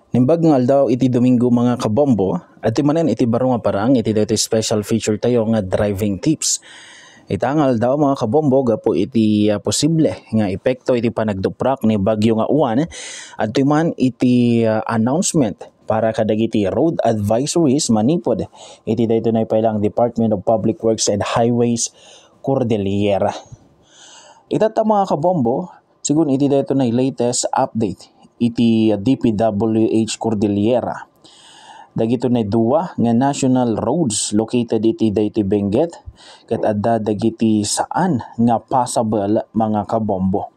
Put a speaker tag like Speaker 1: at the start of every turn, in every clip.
Speaker 1: Nimbag nga aldaw iti Domingo mga kabombo, at manen iti baro nga parang iti dito special feature tayo nga driving tips. Itangal daw mga kabombo gapo iti posible nga epekto iti panagduprak ni bagyo nga uwan at man iti announcement para kadagiti road advisories manipod iti dayto na pailang Department of Public Works and Highways Cordillera. Itata mga kabombo, sigun iti dayto na latest update iti DPWH Cordillera. Dagito na duwa nga national roads located iti daytoy Benguet ket adda dagiti saan nga possible mga kabombo.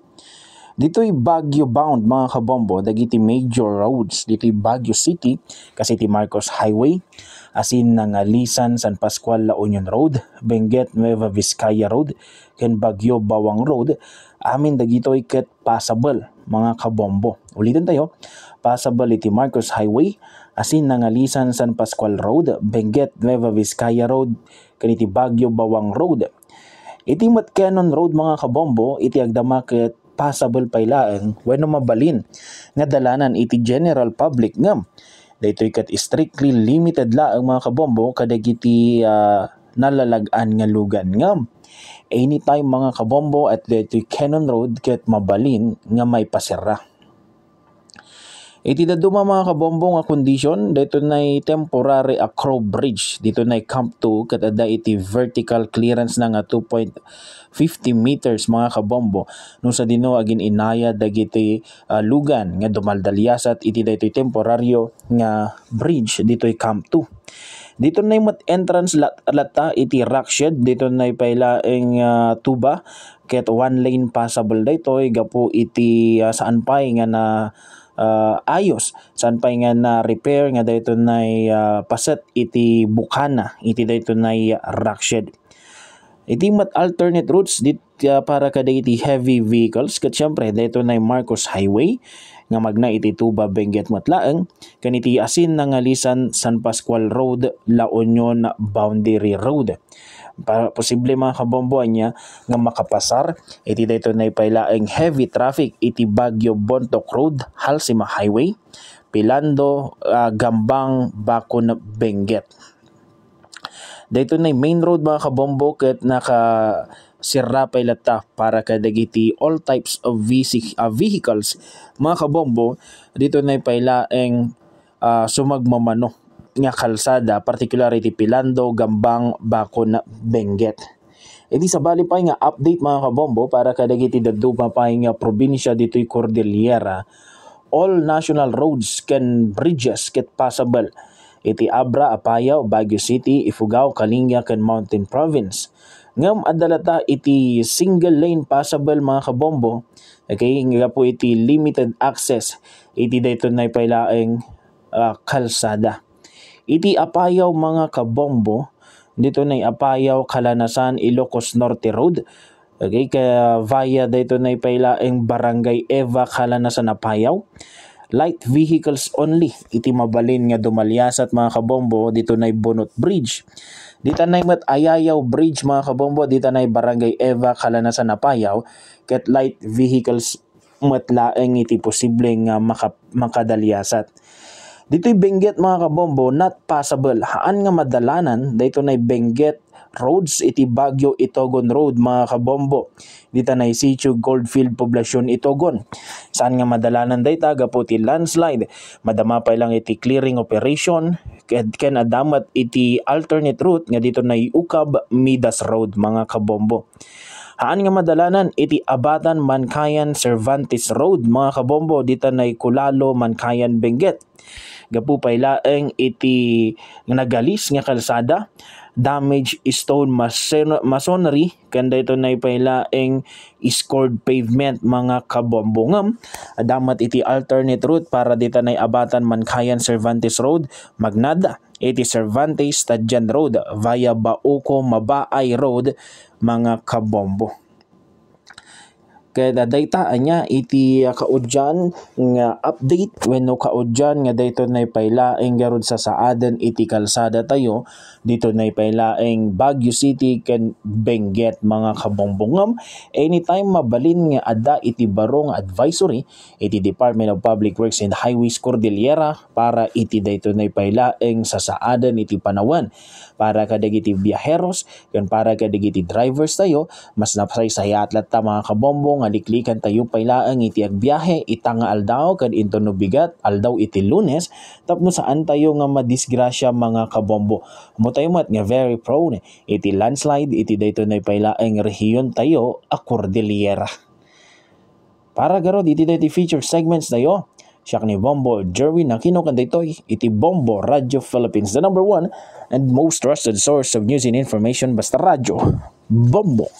Speaker 1: Dito'y Baguio bound mga kabombo, dagiti major roads dito'y Baguio City kasi iti Marcos Highway, asin ng Lisan San Pascual La Union Road, Benguet Nueva Vizcaya Road, ken Baguio Bawang Road, amin dagito'y ket possible mga kabombo. Ulitin tayo, possible iti Marcos Highway, asin ng Lisan San Pascual Road, Benguet Nueva Vizcaya Road, ken iti Baguio Bawang Road. Iti Matcanon Road mga kabombo, iti agdama ket possible pailaan wenno mabalin nga dalanan iti general public ngam daytoy ket strictly limited laeng mga kabombo kadagiti nalalagan nga lugan ngam anytime mga kabombo at daytoy Canon Road ket mabalin nga may pasira. Iti daduma mga kabombo nga kondisyon dayto nay temporary acrow bridge dito nay Camp 2 ket adda iti vertical clearance na nga 2.50 meters mga kabombo no sa dino agin inaya dagiti lugan nga dumaldalyasat iti daytoy temporaryo nga bridge ditoy Camp 2. Dito nay mat entrance lata iti rock shed dito nay pailaeng tuba ket one lane passable daytoy gapo iti saan pay nga na ayos saan pa nga na repair nga dayto nay paset iti bukana iti dayto nay rock shed. Iti mat alternate routes para kada iti heavy vehicles ket syempre dayto nay Marcos Highway nga magna iti Tuba Benguet matlaeng ken iti asin nga Lisan San Pascual Road La Union Boundary Road. Para posible mga kabombo niya nga makapasar iti dayto nay pailaeng heavy traffic iti Baguio Bontoc Road Halsima Highway Pilando Gambang Bacon Benguet. Dayto nay main road mga kabombo ket naka sirra pailata para kadagiti all types of vehicles mga kabombo dito nay pailaeng sumagmamano nga kalsada particular iti Pilando, Gambang, Bacon, Benguet. Iti sabali pa nga update mga kabombo para kadagiti daduma pa nga probinsya dito'y Cordillera. All national roads ken bridges ket passable iti Abra, Apayao, Baguio City, Ifugao, Kalinga ken Mountain Province. Ngam adalata iti single lane passable mga kabombo. Okay, nga po iti limited access iti dayto nay pailaeng kalsada. Iti Apayao mga kabombo, dito na Apayao, Kalanasan, Ilocos Norte Road. Okay, kaya via dito na pailaeng Barangay Eva, Kalanasan, Apayao. Light vehicles only, iti mabalin nga dumalyasat mga kabombo, dito na Bonot Bridge. Dito na mat Ayayaw Bridge mga kabombo, dito na Barangay Eva, Kalanasan, Apayao. Ket light vehicles matlaeng iti posibleng makadalyasat. Dito'y Benguet mga kabombo, not possible. Haan nga madalanan, dito na'y Benguet roads, iti Baguio Itogon Road mga kabombo. Dito na'y Sitio Goldfield Poblacion Itogon. Saan nga madalanan dayta, gapo iti landslide. Madama pa lang iti clearing operation, ken adamat iti alternate route, nga dito na'y Ukab Midas Road mga kabombo. Haan nga madalanan iti Abatan Mankayan Cervantes Road mga kabombo, dito na'y Kulalo Mankayan Benguet. Gapu pailaeng iti nagalis nga kalsada, damage stone masonry, kanda ito na pailaeng scored pavement mga kabombongam. Adamat iti alternate route para dito na Abatan Mankayan Cervantes Road, magnada iti Cervantes Tadjan Road via Bauco Mabaay Road mga kabombo. Kaya daytaan niya iti kaudyan nga update wenno kaudyan nga dayto nay pailaeng garud sa saaden iti kalsada tayo dito nay pailaeng Baguio City ken Benguet mga kabongbongam. Anytime mabalin nga adda iti baro nga advisory iti Department of Public Works and Highways Cordillera para iti dayto nay pailaeng sa saaden iti panawan para kadagiti biyaheros ken para kadagiti drivers tayo mas napasaysayat latta mga kabombo nga liklikan tayo pailaang iti agbiyahe itanga aldaw kad into no bigat aldaw iti Lunes tapno saan tayo nga madisgrasya mga kabombo. Mo tayo mat nga very prone iti landslide iti dayto nay pailaang rehiyon tayo a Cordillera. Para garod iti dayti feature segments tayo. Siya ni Bombo Jerwin na kinukan daytoy iti Bombo Radio Philippines, the #1 and most trusted source of news and information basta radyo. Bombo.